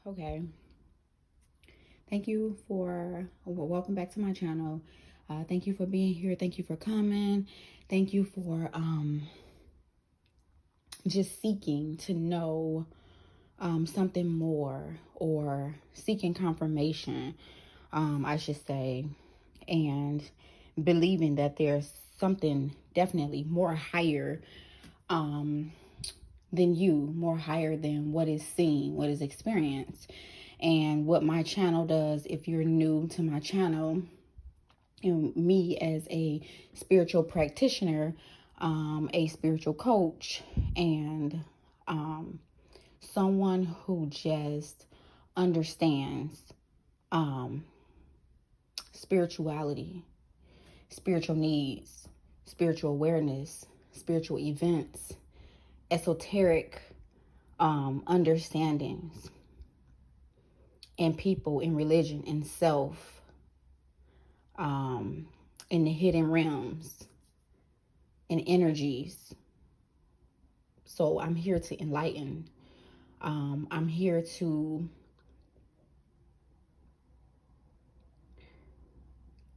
Okay. Thank you for welcome back to my channel. Thank you for being here. Thank you for coming. Thank you for just seeking to know something more, or seeking confirmation, I should say, and believing that there's something definitely more higher um, than you, more higher than what is seen, what is experienced. And what my channel does, if you're new to my channel, and me as a spiritual practitioner, a spiritual coach, and someone who just understands um, spirituality, spiritual needs, spiritual awareness, spiritual events, esoteric understandings, and people, in religion, and self, in the hidden realms, and energies. So I'm here to enlighten. I'm here to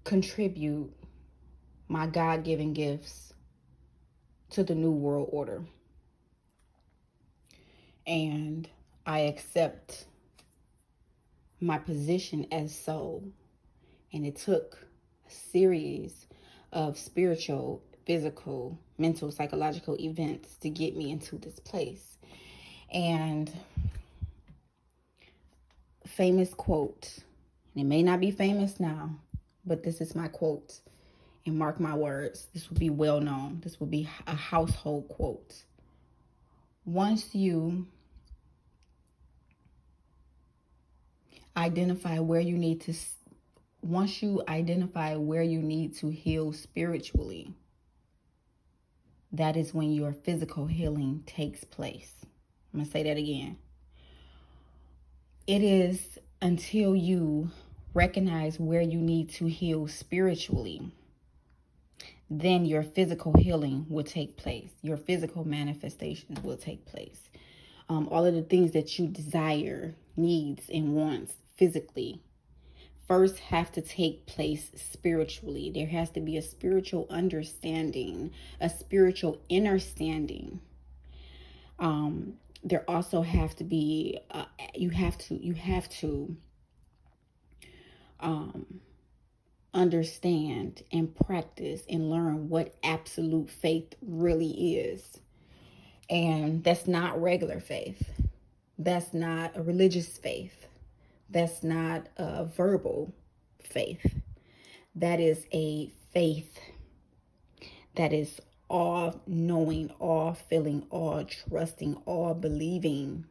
contribute my God-given gifts to the new world order. And I accept my position as so. And it took a series of spiritual, physical, mental, psychological events to get me into this place. And famous quote, and it may not be famous now, but this is my quote. And mark my words, this will be well known. This will be a household quote. Once you identify where you need to, once you identify where you need to heal spiritually, that is when your physical healing takes place. I'm going to say that again. It is until you recognize where you need to heal spiritually, then your physical healing will take place. Your physical manifestations will take place. All of the things that you desire, needs, and wants physically first have to take place spiritually. There has to be a spiritual understanding, a spiritual understanding. There also have to be, you have to understand and practice and learn what absolute faith really is. And that's not regular faith. That's not a religious faith. That's not a verbal faith. That is a faith that is all knowing, all feeling, all trusting, all believing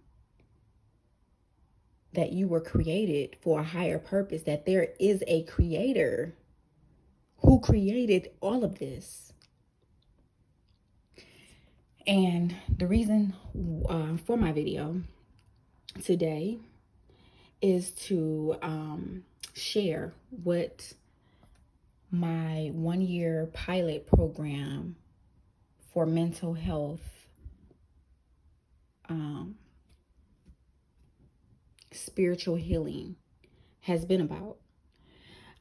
that you were created for a higher purpose, that there is a creator who created all of this. And the reason for my video today is to share what my 1-year pilot program for mental health spiritual healing has been about.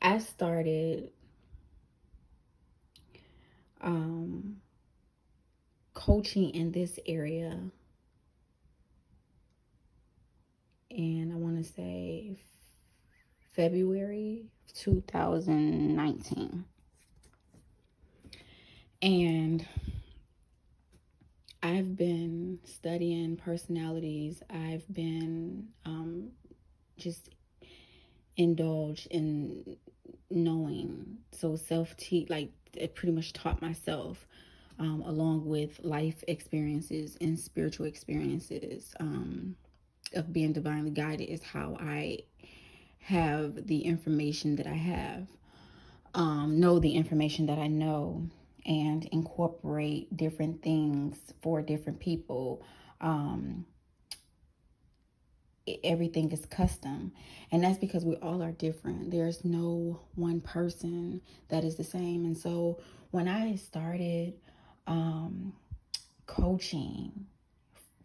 I started coaching in this area, and I want to say February 2019. And I've been studying personalities. I've been just indulged in knowing. So self-teach, like, it pretty much taught myself, along with life experiences and spiritual experiences of being divinely guided, is how I have the information that I have, know the information that I know, and incorporate different things for different people. Everything is custom, and that's because we all are different. There's no one person that is the same. And so when I started coaching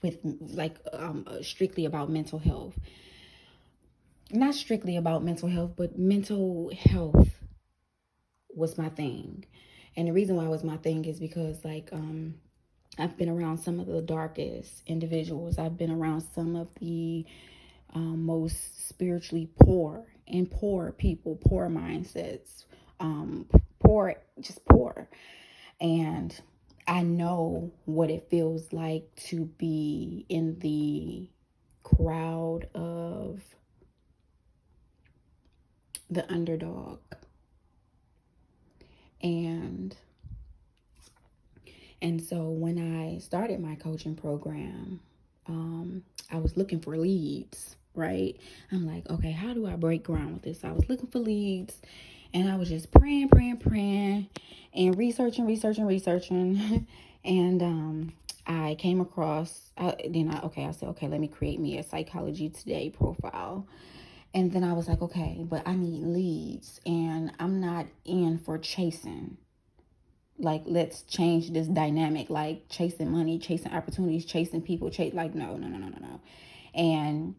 with strictly about mental health, not strictly about mental health, but mental health was my thing. And the reason why it was my thing is because, like, I've been around some of the darkest individuals. I've been around some of the most spiritually poor people, poor mindsets, poor, just poor. And I know what it feels like to be in the crowd of the underdog. And so when I started my coaching program, I was looking for leads, right? I'm like, okay, how do I break ground with this? I was looking for leads, and I was just praying, and researching. And I came across, I said, okay, let me create me a Psychology Today profile. And then I was like, okay, but I need leads, and I'm not in for chasing. Like, let's change this dynamic, like chasing money, chasing opportunities, chasing people, like, no. And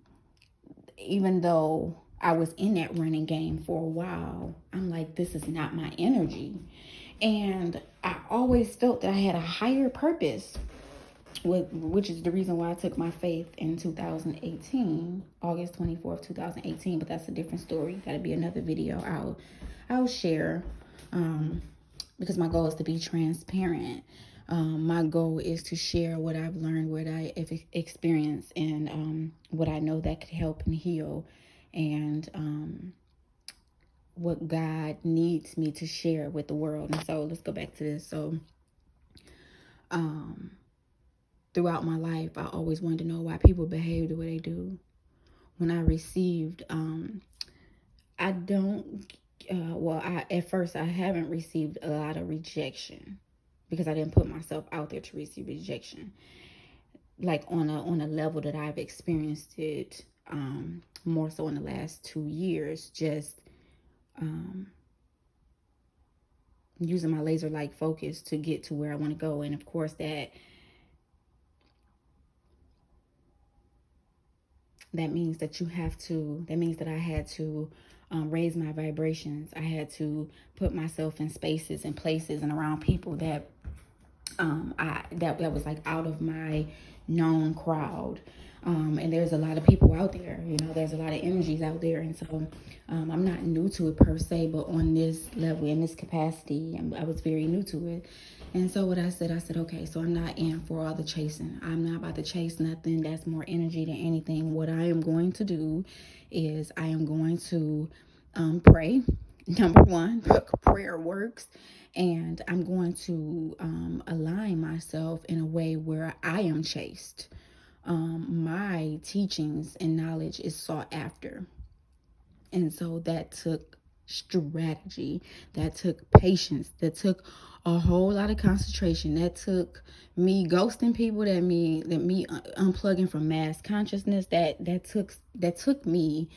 even though I was in that running game for a while, I'm like, this is not my energy. And I always felt that I had a higher purpose, which is the reason why I took my faith in 2018, August 24th, 2018. But that's a different story. That'll be another video I'll share. Because my goal is to be transparent. My goal is to share what I've learned, what I have experienced, and what I know that could help and heal, and what God needs me to share with the world. And so let's go back to this. So throughout my life, I always wanted to know why people behave the way they do. When I received, I don't at first I haven't received a lot of rejection because I didn't put myself out there to receive rejection, like on a level that I've experienced it, more so in the last 2 years, just using my laser like focus to get to where I want to go. And of course that means that I had to raise my vibrations. I had to put myself in spaces and places and around people that that was like out of my known crowd. And there's a lot of people out there, there's a lot of energies out there. And so I'm not new to it per se, but on this level, in this capacity, I was very new to it. And so what I said, okay, so I'm not in for all the chasing. I'm not about to chase nothing that's more energy than anything. What I am going to do is I am going to pray. Number one, prayer works. And I'm going to align myself in a way where I am chased. My teachings and knowledge is sought after. And so that took strategy, that took patience, that took a whole lot of concentration, that took me ghosting people, that me unplugging from mass consciousness, that took me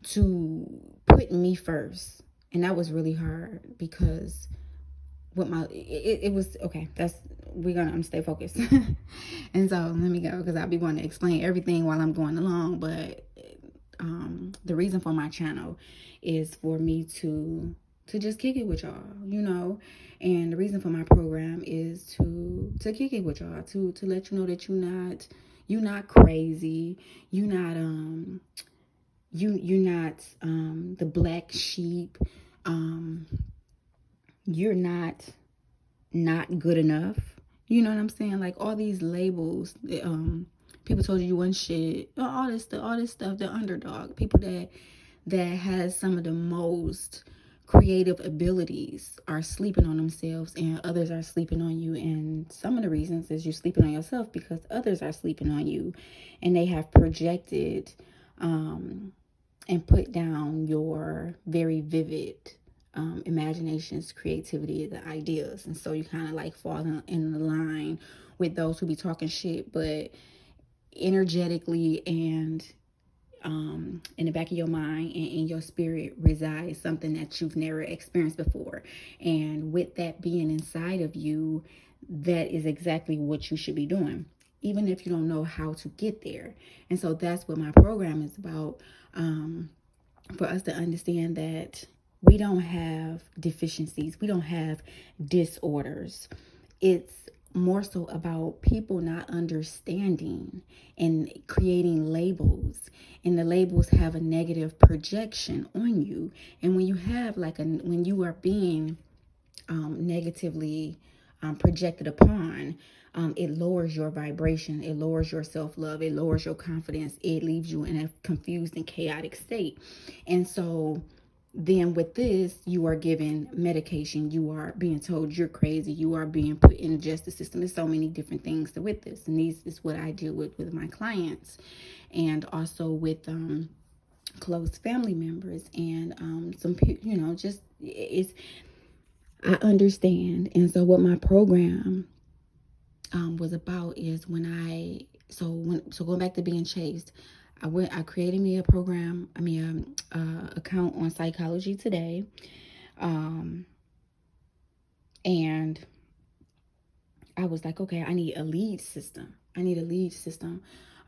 to put me first. And that was really hard because it was okay. I'm gonna stay focused. And so let me go, because I'll be wanting to explain everything while I'm going along. But the reason for my channel is for me to just kick it with y'all, and the reason for my program is to kick it with y'all, to let you know that you're not crazy, you're not you're not the black sheep, you're not good enough. You know what I'm saying? Like all these labels, people told you wasn't shit, all this stuff, the underdog, people that has some of the most creative abilities are sleeping on themselves, and others are sleeping on you. And some of the reasons is you're sleeping on yourself because others are sleeping on you, and they have projected and put down your very vivid imaginations, creativity, the ideas. And so you kind of like fall in the line with those who be talking shit, but energetically and in the back of your mind and in your spirit resides something that you've never experienced before. And with that being inside of you, that is exactly what you should be doing, even if you don't know how to get there. And so that's what my program is about. for us to understand that we don't have deficiencies, we don't have disorders. It's more so about people not understanding and creating labels, and the labels have a negative projection on you. And when you have when you are being negatively projected upon, it lowers your vibration, it lowers your self-love, it lowers your confidence, it leaves you in a confused and chaotic state. And so then with this, you are given medication, you are being told you're crazy, you are being put in the justice system. There's so many different things with this, and these is what I deal with my clients, and also with close family members, and some people, just it's, I understand. And so what my program was about is so going back to being chased, I created me a program, account on Psychology Today, and I was like, okay, I need a lead system.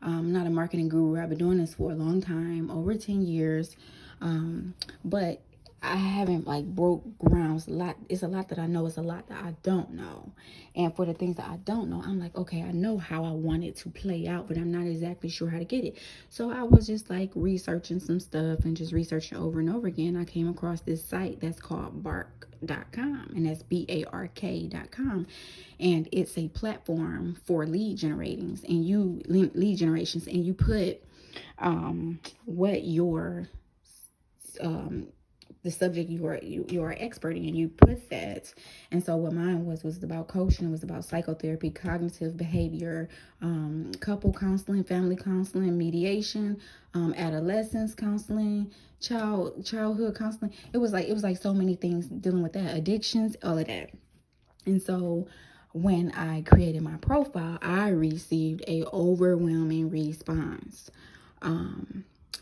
I'm not a marketing guru. I've been doing this for a long time, over 10 years. But I haven't broke grounds a lot. It's a lot that I know. It's a lot that I don't know. And for the things that I don't know, I'm like, okay, I know how I want it to play out, but I'm not exactly sure how to get it. So I was just researching some stuff and just researching over and over again. I came across this site that's called bark.com, and that's BARK.com. And it's a platform for lead generations, and you put what your the subject you are expert in, and you put that. And so what mine was about coaching. It was about psychotherapy, cognitive behavior, couple counseling, family counseling, mediation, adolescence counseling, childhood counseling. It was like so many things dealing with that, addictions, all of that. And so when I created my profile, I received a overwhelming response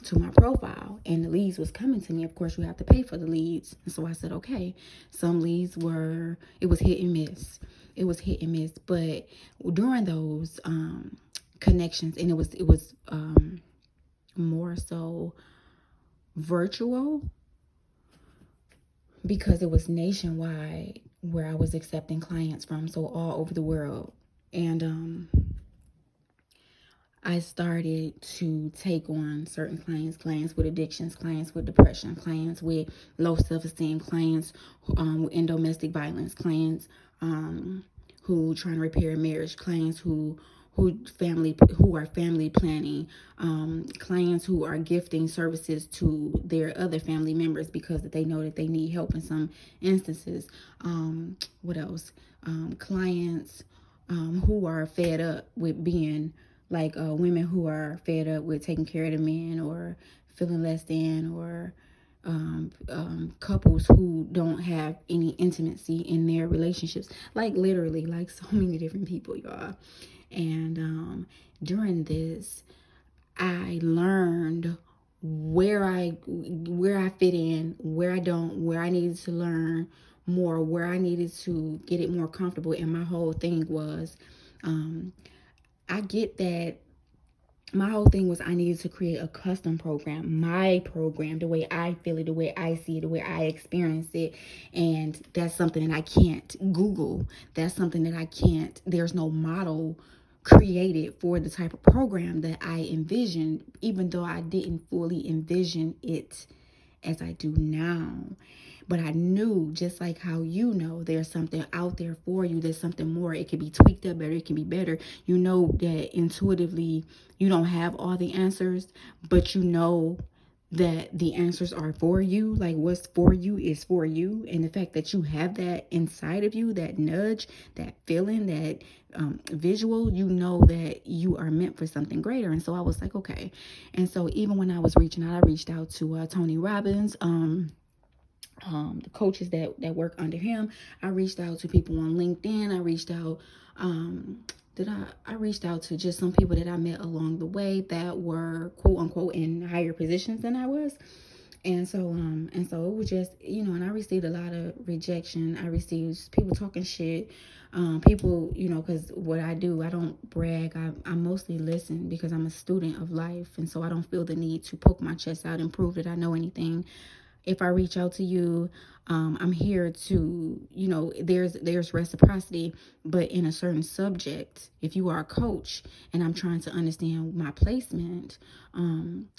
to my profile, and the leads was coming to me. Of course, you have to pay for the leads. And so I said, okay. Some leads it was hit and miss. But during those connections, and it was more so virtual, because it was nationwide where I was accepting clients from, so all over the world. And I started to take on certain clients with addictions, clients with depression, clients with low self-esteem, clients in domestic violence, clients who trying to repair a marriage, clients who are family planning, clients who are gifting services to their other family members because they know that they need help in some instances. What else? Clients who are fed up with being women who are fed up with taking care of the men, or feeling less than, or couples who don't have any intimacy in their relationships, literally so many different people, y'all. And during this, I learned where I fit in, where I don't, where I needed to learn more, where I needed to get it more comfortable. And my whole thing was, I get that. My whole thing was I needed to create a custom program, my program, the way I feel it, the way I see it, the way I experience it. And that's something that I can't Google. That's something that I can't, there's no model created for the type of program that I envisioned, even though I didn't fully envision it as I do now. But I knew, just like how there's something out there for you, there's something more. It can be tweaked up better, it can be better. You know that intuitively you don't have all the answers, but you know that the answers are for you. What's for you is for you. And the fact that you have that inside of you, that nudge, that feeling, that visual, you know that you are meant for something greater. And so I was like, okay. And so even when I was reaching out, I reached out to Tony Robbins, the coaches that work under him. I reached out to people on LinkedIn. I reached out I reached out to just some people that I met along the way that were quote unquote in higher positions than I was. And so it was just, and I received a lot of rejection. I received people talking shit. People, because what I do, I don't brag. I mostly listen because I'm a student of life. And so I don't feel the need to poke my chest out and prove that I know anything. If I reach out to you, I'm here to, there's reciprocity, but in a certain subject. If you are a coach and I'm trying to understand my placement, I'm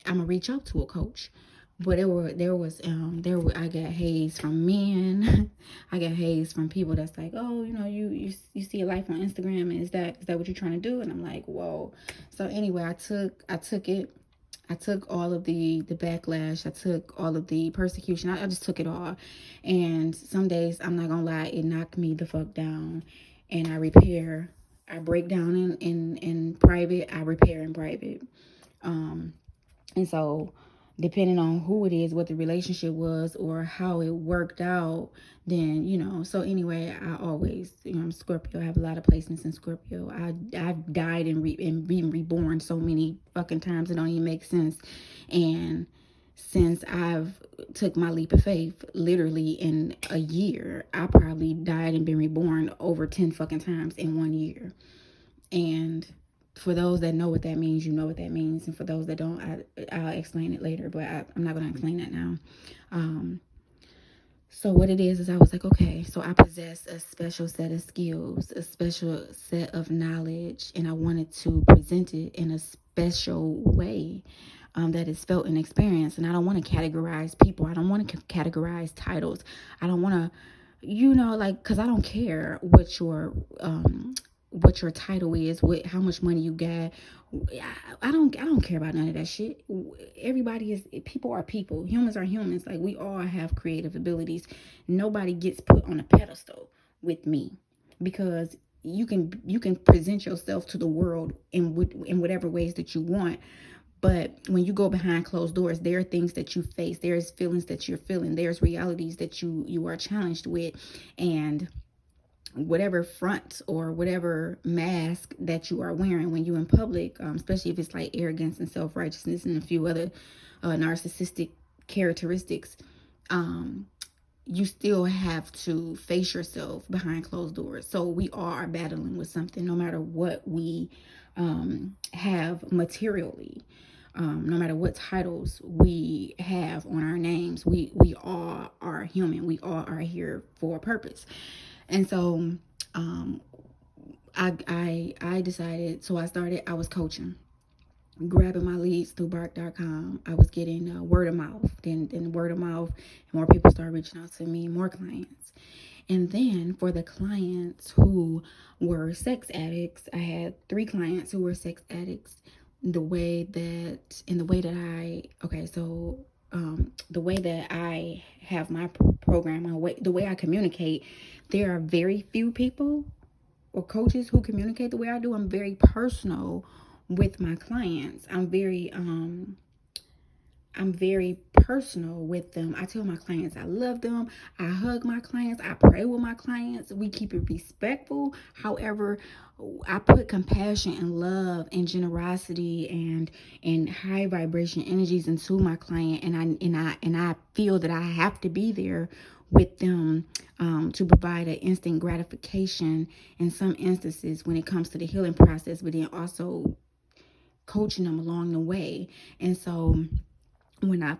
gonna reach out to a coach. But I got haze from men. I got haze from people that's like, oh, you see a life on Instagram, and is that what you're trying to do? And I'm like, whoa. So anyway, I took it. I took all of the backlash. I took all of the persecution. I just took it all. And some days, I'm not gonna lie, it knocked me the fuck down. And I repair. I break down in private. I repair in private. Um, and so, depending on who it is, what the relationship was, or how it worked out, then, So, anyway, I always, I'm Scorpio. I have a lot of placements in Scorpio. I've died and been reborn so many fucking times it don't even make sense. And since I've took my leap of faith, literally in a year, I probably died and been reborn over 10 fucking times in 1 year. And for those that know what that means, you know what that means. And for those that don't, I'll explain it later, but I'm not going to explain that now. So what it is I was like, okay, so I possess a special set of skills, a special set of knowledge, and I wanted to present it in a special way that is felt and experienced. And I don't want to categorize people. I don't want to categorize titles. I don't want to, because I don't care what your title is, how much money you got. I don't care about none of that shit. People are people. Humans are humans. Like, we all have creative abilities. Nobody gets put on a pedestal with me, because you can present yourself to the world in whatever ways that you want. But when you go behind closed doors, there are things that you face. There's feelings that you're feeling. There's realities that you are challenged with. And whatever front or whatever mask that you are wearing when you're in public, especially if it's like arrogance and self-righteousness and a few other narcissistic characteristics, you still have to face yourself behind closed doors. So we all are battling with something, no matter what we have materially. No matter what titles we have on our names, we all are human. We all are here for a purpose. And so I decided, so I was coaching, grabbing my leads through bark.com. I was getting word of mouth, then word of mouth, and more people started reaching out to me, more clients. And then for the clients who were sex addicts, I had 3 clients who were sex addicts. The way that I have my program, the way I communicate, there are very few people or coaches who communicate the way I do. I'm very personal with my clients. I'm very personal with them. I tell my clients I love them. I hug my clients. I pray with my clients. We keep it respectful. However, I put compassion and love and generosity and high vibration energies into my client, and I feel that I have to be there with them to provide an instant gratification in some instances when it comes to the healing process, but then also coaching them along the way. And so when I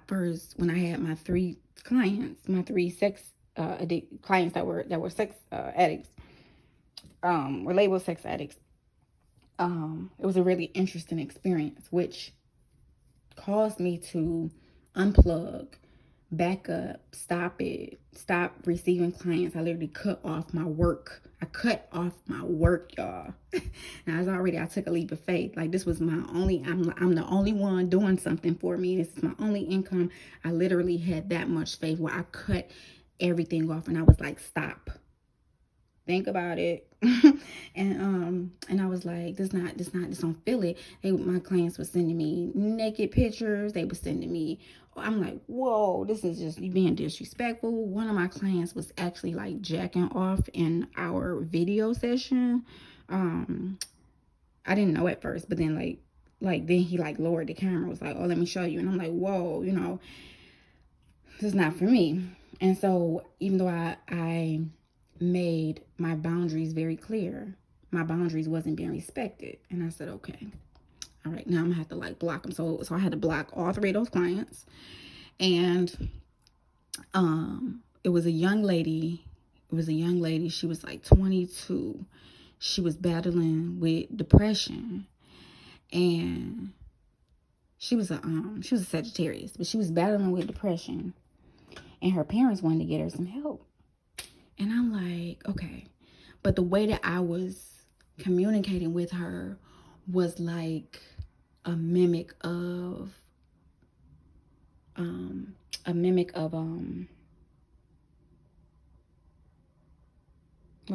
had my 3 clients, my 3 sex clients that were sex addicts, were labeled sex addicts, it was a really interesting experience, which caused me to unplug, back up, stop receiving clients. I literally cut off my work. Y'all. Now, I took a leap of faith. Like, this was I'm the only one doing something for me. This is my only income. I literally had that much faith where I cut everything off, and I was like, stop. Think about it. And I was like, this don't feel it. My clients were sending me naked pictures. They were sending me, I'm like, whoa, this is just being disrespectful. One of my clients was actually like jacking off in our video session. I didn't know at first, but then then he like lowered the camera, was like, oh, let me show you. And I'm like, whoa, this is not for me. And so even though I made my boundaries very clear, my boundaries wasn't being respected. And I said, okay, all right, now I'm gonna have to like block them. So I had to block all 3 of those clients. And it was a young lady. She was like 22. She was battling with depression, and she was a Sagittarius, but she was battling with depression, and her parents wanted to get her some help. And I'm like, okay. But the way that I was communicating with her was like a mimic of what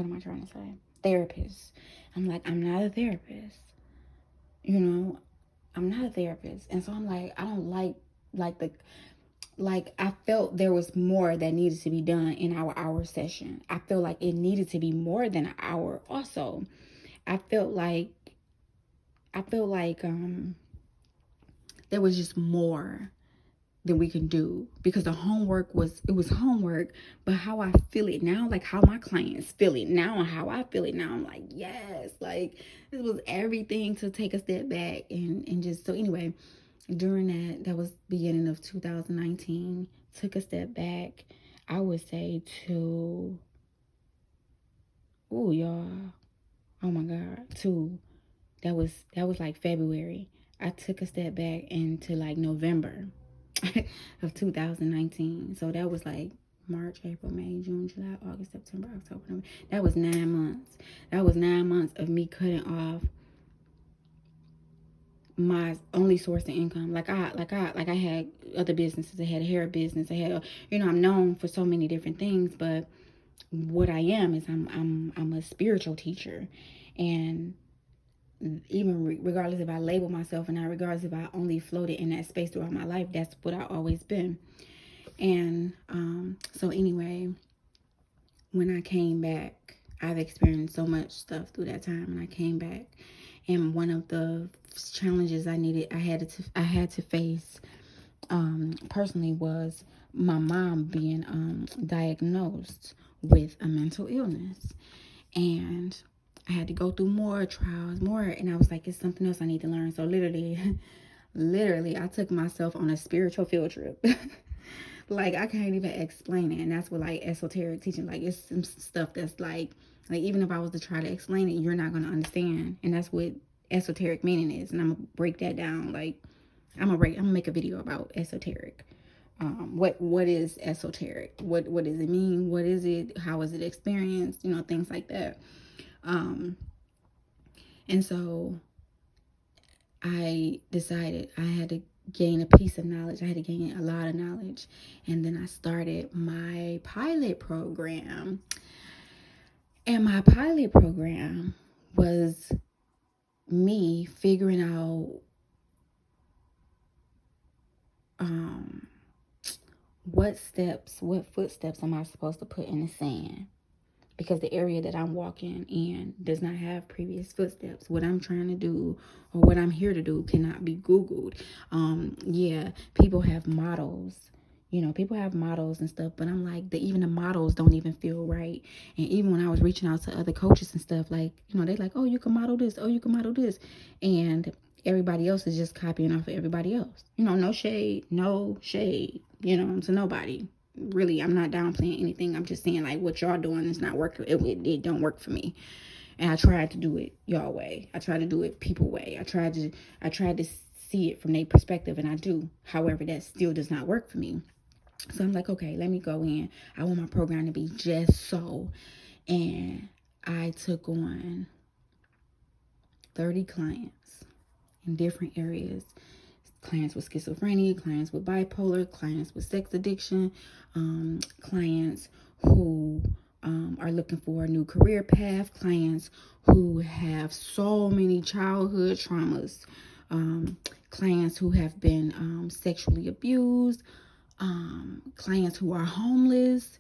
am I trying to say? Therapist. I'm like, I'm not a therapist. You know, I'm not a therapist. And so I'm like, I don't like I felt there was more that needed to be done in our hour session. I feel like it needed to be more than an hour also. I felt like there was just more that we can do, because the homework was homework, but how I feel it now, like how my clients feel it now and how I feel it now, I'm like, yes, like this was everything to take a step back and just, so anyway, during that was beginning of 2019, took a step back, I would say to, oh y'all, oh my God, that was like February. I took a step back into like November of 2019. So that was like March, April, May, June, July, August, September, October, November. That was 9 months. That was 9 months of me cutting off my only source of income. Like I had other businesses. I had a hair business. I had I'm known for so many different things, but what I am is I'm a spiritual teacher. And even regardless if I label myself or not, regardless if I only floated in that space throughout my life, that's what I've always been. And so anyway, when I came back, I've experienced so much stuff through that time, and I came back, and one of the challenges I had to face personally was my mom being diagnosed with a mental illness. And I had to go through more trials, and I was like, it's something else I need to learn. So literally, I took myself on a spiritual field trip. Like, I can't even explain it. And that's what, like, esoteric teaching, like, it's some stuff that's like even if I was to try to explain it, you're not going to understand. And that's what esoteric meaning is. And I'm going to break that down. Like, I'm going to make a video about esoteric. What is esoteric? What does it mean? What is it? How is it experienced? Things like that. And so I decided I had to gain a piece of knowledge. I had to gain a lot of knowledge. And then I started my pilot program. And my pilot program was me figuring out what footsteps am I supposed to put in the sand? Because the area that I'm walking in does not have previous footsteps. What I'm trying to do or what I'm here to do cannot be Googled. People have models. People have models and stuff, but I'm like, even the models don't even feel right. And even when I was reaching out to other coaches and stuff, like, they're like, oh, you can model this. Oh, you can model this. And everybody else is just copying off of everybody else. No shade to nobody. Really, I'm not downplaying anything. I'm just saying, like, what y'all doing is not working. It don't work for me. And I tried to do it y'all way. I tried to do it people way. I tried to see it from their perspective, and I do. However, that still does not work for me. So I'm like, okay, let me go in. I want my program to be just so. And I took on 30 clients in different areas. Clients with schizophrenia, clients with bipolar, clients with sex addiction, clients who are looking for a new career path, clients who have so many childhood traumas, clients who have been sexually abused, clients who are homeless,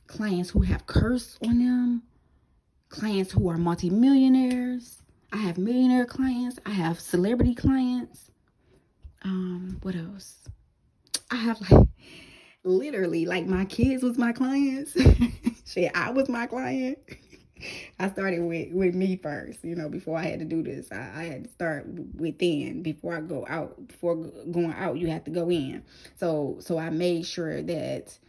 clients who have curse on them, clients who are multimillionaires. I have millionaire clients. I have celebrity clients. What else? I have like literally like my kids was my clients. Shit, I was my client. I started with me first, before I had to do this. I had to start within before I go out. Before going out, you have to go in. So I made sure that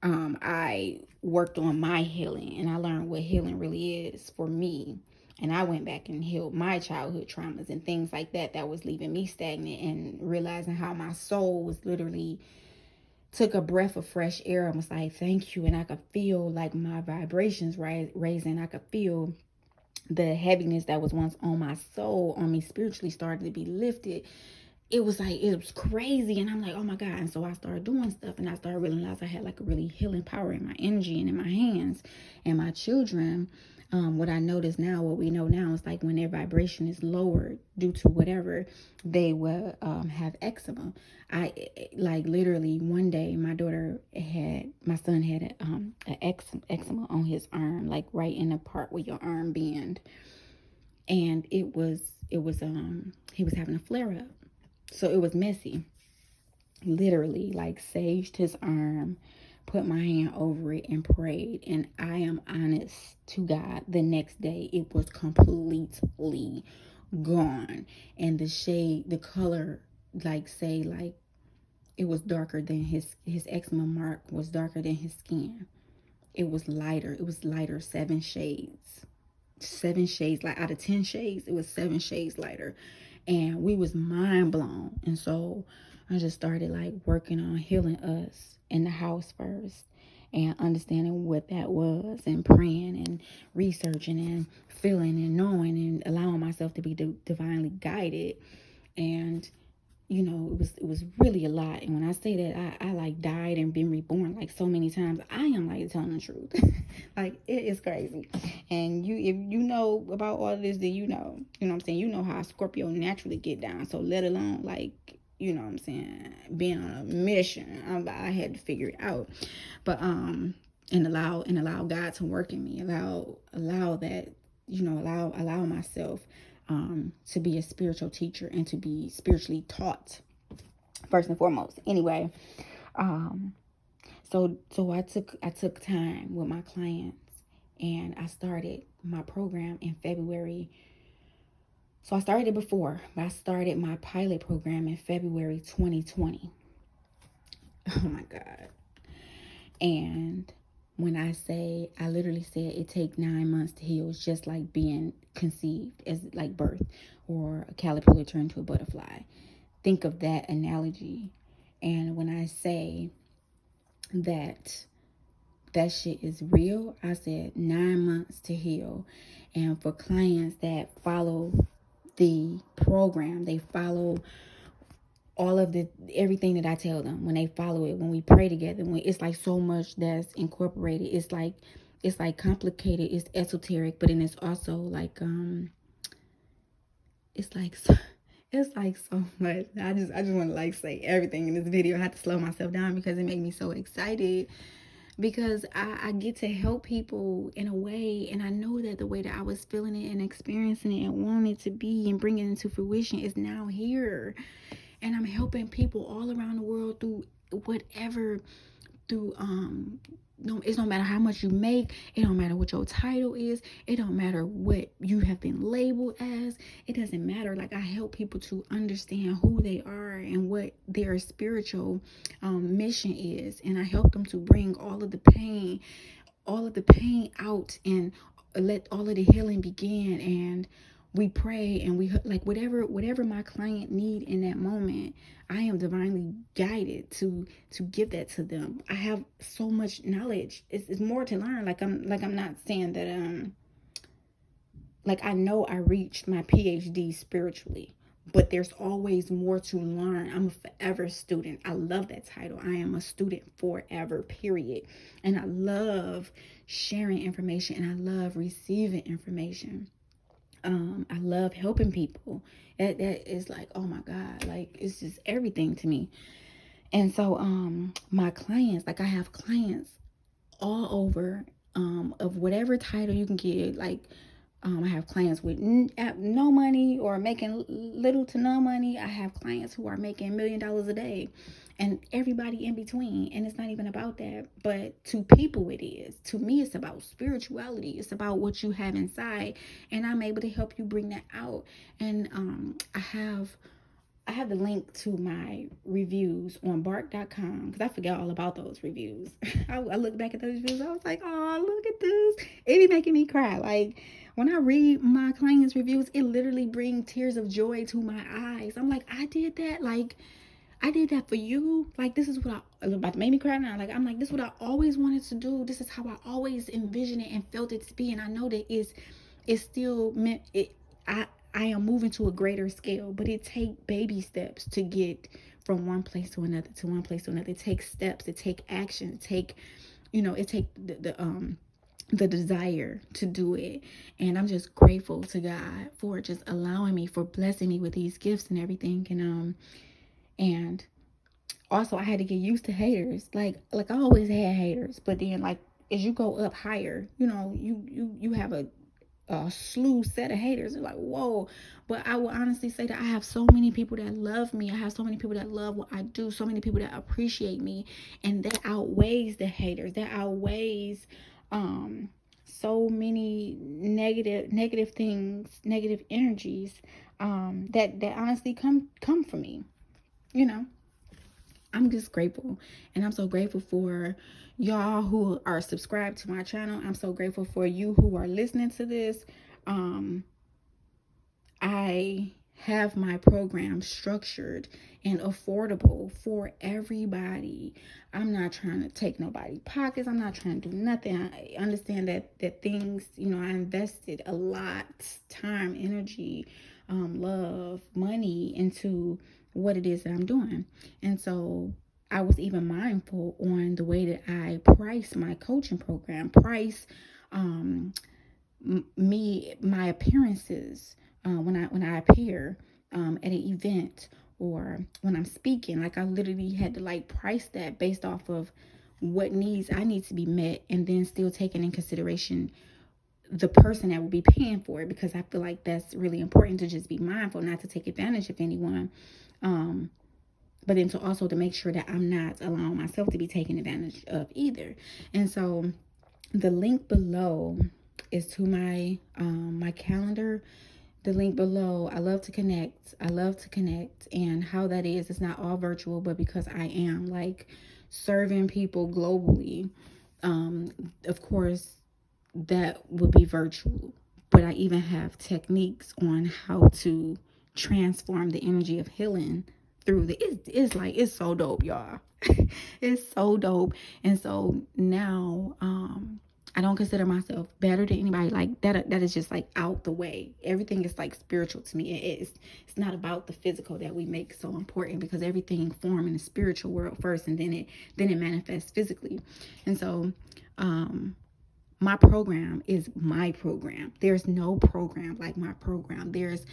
I worked on my healing, and I learned what healing really is for me. And I went back and healed my childhood traumas and things like that was leaving me stagnant, and realizing how my soul was literally took a breath of fresh air and was like, thank you. And I could feel like my vibrations raising. I could feel the heaviness that was once on my soul, on me spiritually, started to be lifted. It was crazy. And I'm like, oh my God. And so I started doing stuff, and I started realizing I had like a really healing power in my energy and in my hands. And my children, what I notice now, what we know now, is like when their vibration is lowered due to whatever, they will have eczema. I like literally one day my son had a eczema on his arm, like right in the part where your arm bend. And he was having a flare up. So it was messy. Literally, like, saged his arm, put my hand over it, and prayed. And I am honest to God, the next day it was completely gone. And the color, like it was darker than his eczema mark was darker than his skin. It was lighter. It was lighter, 7 shades. 7 shades, like out of 10 shades, it was 7 shades lighter. And we was mind blown. And so I just started like working on healing us in the house first, and understanding what that was, and praying and researching and feeling and knowing and allowing myself to be divinely guided. And it was really a lot. And when I say that I like died and been reborn like so many times, I am like telling the truth. Like, it is crazy. And if you know about all of this, then what I'm saying, how Scorpio naturally get down. So let alone like, what I'm saying, being on a mission, I had to figure it out. But and allow God to work in me, allow that, allow myself to be a spiritual teacher and to be spiritually taught first and foremost. Anyway, so I took time with my clients, and I started my program in February. So I started it before, but I started my pilot program in February 2020. Oh my God. And when I literally said it take 9 months to heal, it's just like being conceived, as like birth, or a caterpillar turned to a butterfly. Think of that analogy. And when I say that shit is real, I said 9 months to heal. And for clients that follow the program, they follow all of everything that I tell them. When they follow it, when we pray together, when it's like so much that's incorporated, it's like complicated, it's esoteric, but then it's also like it's like so much. I just want to like say everything in this video. I had to slow myself down because it made me so excited, because I get to help people in a way, and I know that the way that I was feeling it and experiencing it and wanting it to be and bringing it into fruition is now here. And I'm helping people all around the world through whatever, no, it don't matter how much you make, it don't matter what your title is, it don't matter what you have been labeled as, it doesn't matter. Like, I help people to understand who they are and what their spiritual mission is, and I help them to bring all of the pain out, and let all of the healing begin. And we pray, and we like whatever my client need in that moment, I am divinely guided to give that to them. I have so much knowledge. It's more to learn. I'm not saying that like I know I reached my PhD spiritually, but there's always more to learn. I'm a forever student. I love that title. I am a student forever, period. And I love sharing information, and I love receiving information. I love helping people. That is like, oh my God, like, it's just everything to me. And so my clients, like, I have clients all over, of whatever title you can get, like I have clients with no money or making little to no money. I have clients who are making $1 million a day, and everybody in between. And it's not even about that, but to people it is. To me, it's about spirituality. It's about what you have inside, and I'm able to help you bring that out. And I have the link to my reviews on bark.com because I forgot all about those reviews. I look back at those reviews. I was like, oh, look at this. It be making me cry. Like, when I read my clients' reviews, it literally brings tears of joy to my eyes. I'm like, I did that. Like, I did that for you. Like, this is what about to make me cry now. Like, I'm like, this is what I always wanted to do. This is how I always envisioned it and felt it to be. And I know that it's still meant it. I am moving to a greater scale, but it takes baby steps to get from one place to another, to one place to another. It takes steps, it takes action, it take the desire to do it. And I'm just grateful to God for just allowing me, for blessing me with these gifts and everything. And also I had to get used to haters. Like I always had haters, but then like as you go up higher, you have a slew set of haters. It's like, whoa. But I will honestly say that I have so many people that love me. I have so many people that love what I do, so many people that appreciate me, and that outweighs the haters. That outweighs so many negative things, negative energies that honestly come from me. you know I'm just grateful. And I'm so grateful for y'all who are subscribed to my channel. I'm so grateful for you who are listening to this. I have my program structured and affordable for everybody. I'm not trying to take nobody's pockets. I'm not trying to do nothing. I understand that things, I invested a lot, time, energy, love, money into what it is that I'm doing. And so I was even mindful on the way that I price my coaching program, price my appearances when I appear at an event or when I'm speaking. Like, I literally had to like price that based off of what needs I need to be met, and then still taking in consideration the person that will be paying for it, because I feel like that's really important, to just be mindful, not to take advantage of anyone, but then to make sure that I'm not allowing myself to be taken advantage of either. And so the link below is to my calendar. The link below. I love to connect. And how that is, it's not all virtual, but because I am like serving people globally, of course that would be virtual. But I even have techniques on how to transform the energy of healing through it's so dope, y'all. It's so dope. And so now I don't consider myself better than anybody. Like that is just like out the way. Everything is like spiritual to me. It's not about the physical that we make so important, because everything forms in the spiritual world first, and then it manifests physically. And so my program is my program. There's no program like my program. There's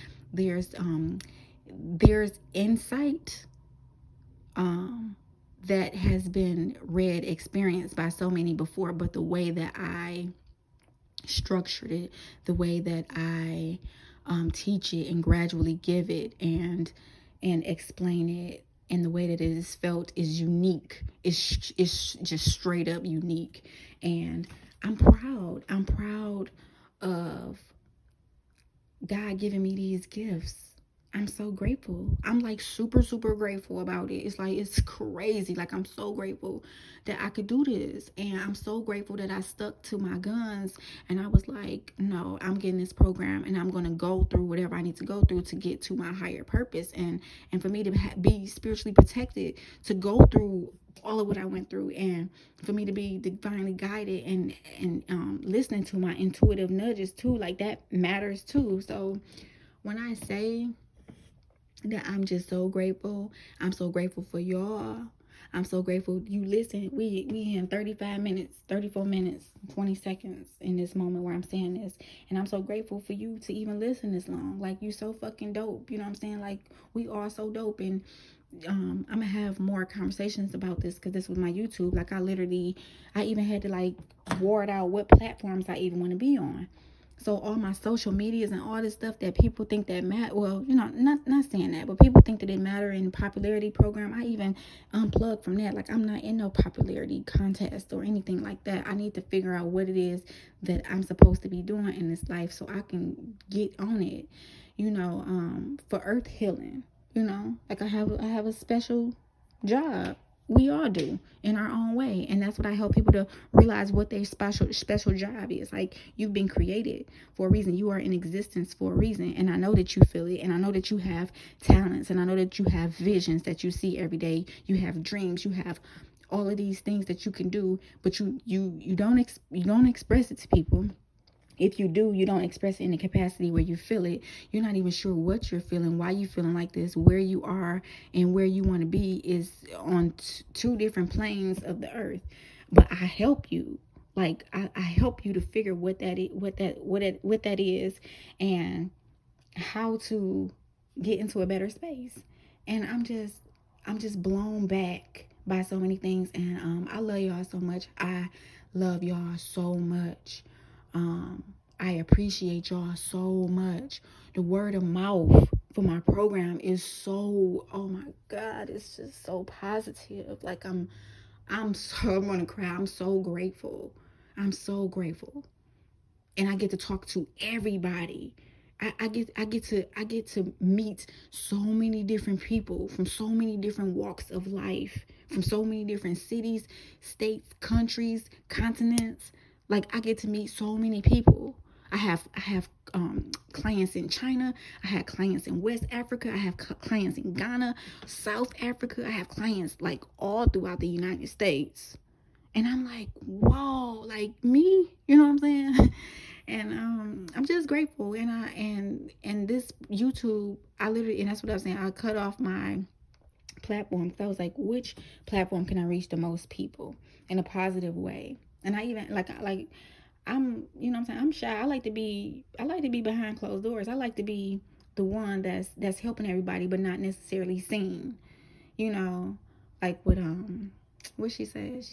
insight that has been experienced by so many before, but the way that I structured it, the way that I teach it and gradually give it and explain it, and the way that it is felt is unique. It's just straight up unique. And I'm proud of God giving me these gifts. I'm so grateful. I'm like super, super grateful about it. It's crazy. Like, I'm so grateful that I could do this. And I'm so grateful that I stuck to my guns. And I was like, no, I'm getting this program, and I'm going to go through whatever I need to go through to get to my higher purpose. And for me to be spiritually protected, to go through all of what I went through, and for me to be divinely guided and listening to my intuitive nudges too. Like, that matters too. So when I say that I'm just so grateful, I'm so grateful for y'all. I'm so grateful you listen. We in 35 minutes, 34 minutes, 20 seconds in this moment where I'm saying this. And I'm so grateful for you to even listen this long. Like, you so fucking dope. You know what I'm saying? Like, we are so dope. And I'm gonna have more conversations about this, because this was my YouTube. Like, I even had to like ward out what platforms I even want to be on. So all my social medias and all this stuff that people think that matter, well, not saying that, but people think that it matter in popularity program. I even unplug from that. Like, I'm not in no popularity contest or anything like that. I need to figure out what it is that I'm supposed to be doing in this life so I can get on it, for earth healing. Like, I have a special job. We all do in our own way, and that's what I help people to realize, what their special job is. Like, you've been created for a reason. You are in existence for a reason, and I know that you feel it, and I know that you have talents, and I know that you have visions that you see every day. You have dreams. You have all of these things that you can do, but you don't express it to people. If you do, you don't express it in the capacity where you feel it. You're not even sure what you're feeling, why you feeling like this, where you are, and where you want to be is on two different planes of the earth. But I help you. Like, I help you to figure what that is, what that is, and how to get into a better space. And I'm just blown back by so many things. And I love y'all so much. I love y'all so much. I appreciate y'all so much. The word of mouth for my program is so, oh my God, it's just so positive. Like, I'm gonna cry. I'm so grateful. I'm so grateful. And I get to talk to everybody. I get to meet so many different people from so many different walks of life, from so many different cities, states, countries, continents. Like, I get to meet so many people. I have clients in China. I have clients in West Africa. I have clients in Ghana, South Africa. I have clients like all throughout the United States. And I'm like, whoa, like me, you know what I'm saying? And I'm just grateful. And this YouTube, I literally, and that's what I was saying, I cut off my platform because I was like, which platform can I reach the most people in a positive way? And I even like I'm, you know what I'm saying, I'm shy. I like to be behind closed doors. I like to be the one that's helping everybody but not necessarily seen, you know, like what she said,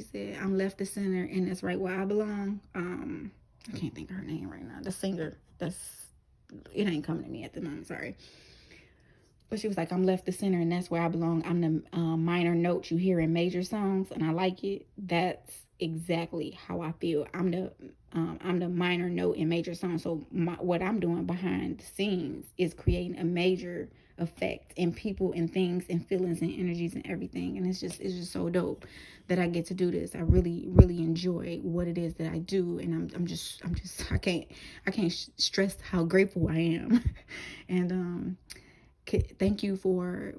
I'm left the center and that's right where I belong. I can't think of her name right now. The singer, it ain't coming to me at the moment, sorry. But she was like, I'm left the center and that's where I belong. I'm the minor note you hear in major songs, and I like it. That's exactly how I feel. I'm the minor note in major songs. So what I'm doing behind the scenes is creating a major effect in people and things and feelings and energies and everything. And it's just so dope that I get to do this. I really really enjoy what it is that I do, and I'm just I can't stress how grateful I am. And thank you for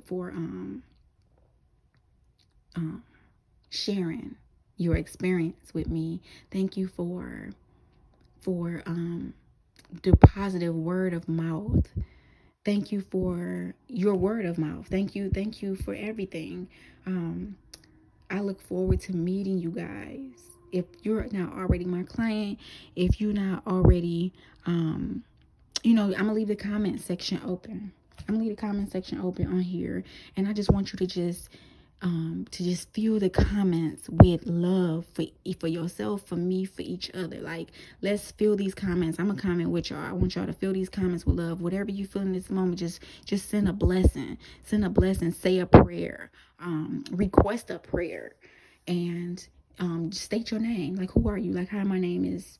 sharing your experience with me. Thank you for the positive word of mouth. Thank you for your word of mouth. Thank you for everything. I look forward to meeting you guys. If you're not already my client, if you're not already, I'm gonna leave the comment section open. I'm gonna leave the comment section open on here, and I just want you to just fill the comments with love for yourself, for me, for each other. Like, let's fill these comments. I'm gonna comment with y'all. I want y'all to fill these comments with love. Whatever you feel in this moment, just send a blessing. Send a blessing. Say a prayer. Request a prayer, and state your name. Like, who are you? Like, hi, my name is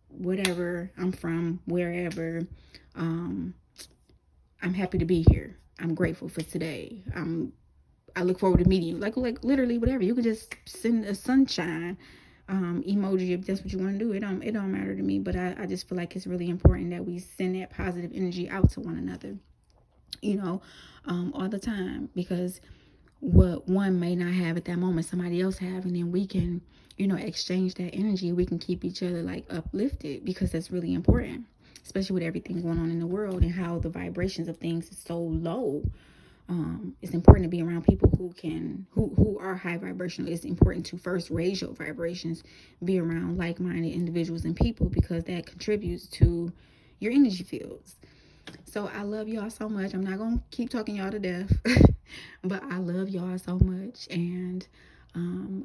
whatever. I'm from wherever. I'm happy to be here. I'm grateful for today. I look forward to meeting you. Like literally whatever. You could just send a sunshine emoji if that's what you want to do. It don't matter to me. But I just feel like it's really important that we send that positive energy out to one another, all the time, because what one may not have at that moment, somebody else have, and then we can, exchange that energy. We can keep each other like uplifted, because that's really important, especially with everything going on in the world and how the vibrations of things is so low. It's important to be around people who are high vibrational. It's important to first raise your vibrations, be around like-minded individuals and people, because that contributes to your energy fields. So I love y'all so much. I'm not gonna keep talking y'all to death, but I love y'all so much, and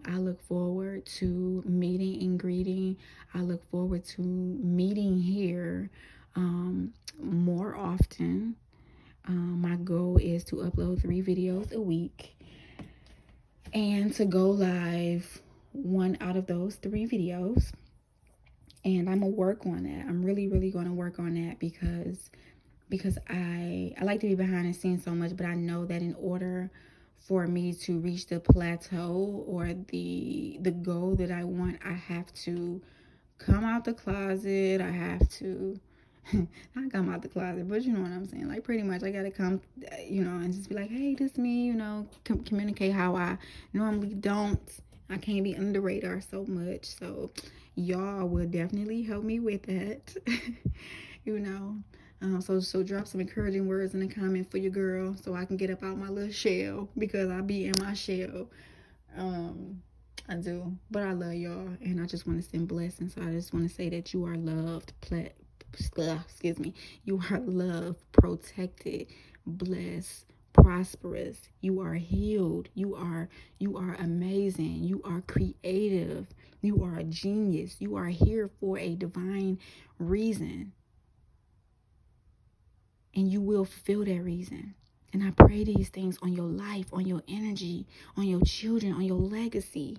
I look forward to meeting and greeting. I look forward to meeting here more often. My goal is to upload 3 videos a week and to go live 1 out of those 3 videos. And I'm gonna work on that. I'm really going to work on that because I like to be behind the scenes so much, but I know that in order for me to reach the plateau or the goal that I want, I have to come out the closet. I have to not come out the closet, but you know what I'm saying. Like, pretty much, I gotta come, and just be like, hey, this me, communicate how I normally don't. I can't be under the radar so much. So, y'all will definitely help me with that, you know. So drop some encouraging words in the comment for your girl so I can get up out my little shell, because I be in my shell. I do, but I love y'all, and I just want to send blessings. So I just want to say that you are loved. Excuse me. You are loved, protected, blessed, prosperous. You are healed. You are amazing. You are creative. You are a genius. You are here for a divine reason, and you will fulfill that reason. And I pray these things on your life, on your energy, on your children, on your legacy.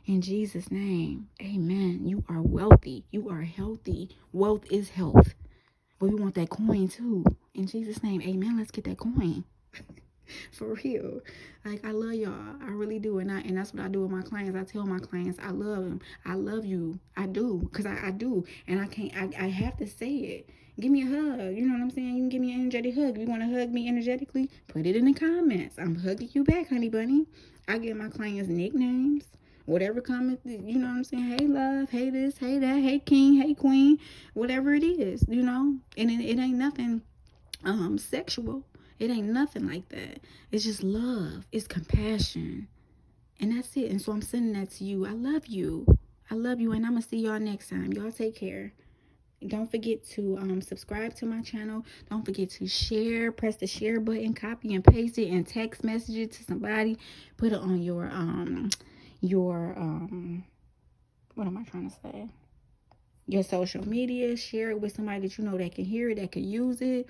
In Jesus' name, amen. You are wealthy. You are healthy. Wealth is health. But we want that coin too. In Jesus' name, amen. Let's get that coin. For real. Like, I love y'all. I really do. And that's what I do with my clients. I tell my clients, I love them. I love you. I do. Because I do. And I have to say it. Give me a hug. You know what I'm saying? You can give me an energetic hug. If you want to hug me energetically, put it in the comments. I'm hugging you back, honey bunny. I give my clients nicknames. Whatever comment, you know what I'm saying? Hey, love. Hey, this. Hey, that. Hey, king. Hey, queen. Whatever it is, And it ain't nothing sexual. It ain't nothing like that. It's just love. It's compassion. And that's it. And so I'm sending that to you. I love you. I love you. And I'm going to see y'all next time. Y'all take care. Don't forget to subscribe to my channel. Don't forget to share. Press the share button. Copy and paste it and text message it to somebody. Put it on your what am I trying to say? Your social media. Share it with somebody that you know that can hear it, that can use it.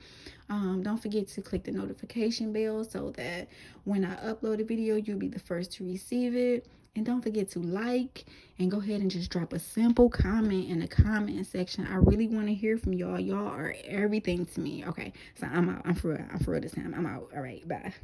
Don't forget to click the notification bell so that when I upload a video, you'll be the first to receive it. And don't forget to like and go ahead and just drop a simple comment in the comment section. I really want to hear from y'all. Y'all are everything to me. Okay, so I'm out. I'm for real this time. I'm out. All right, bye.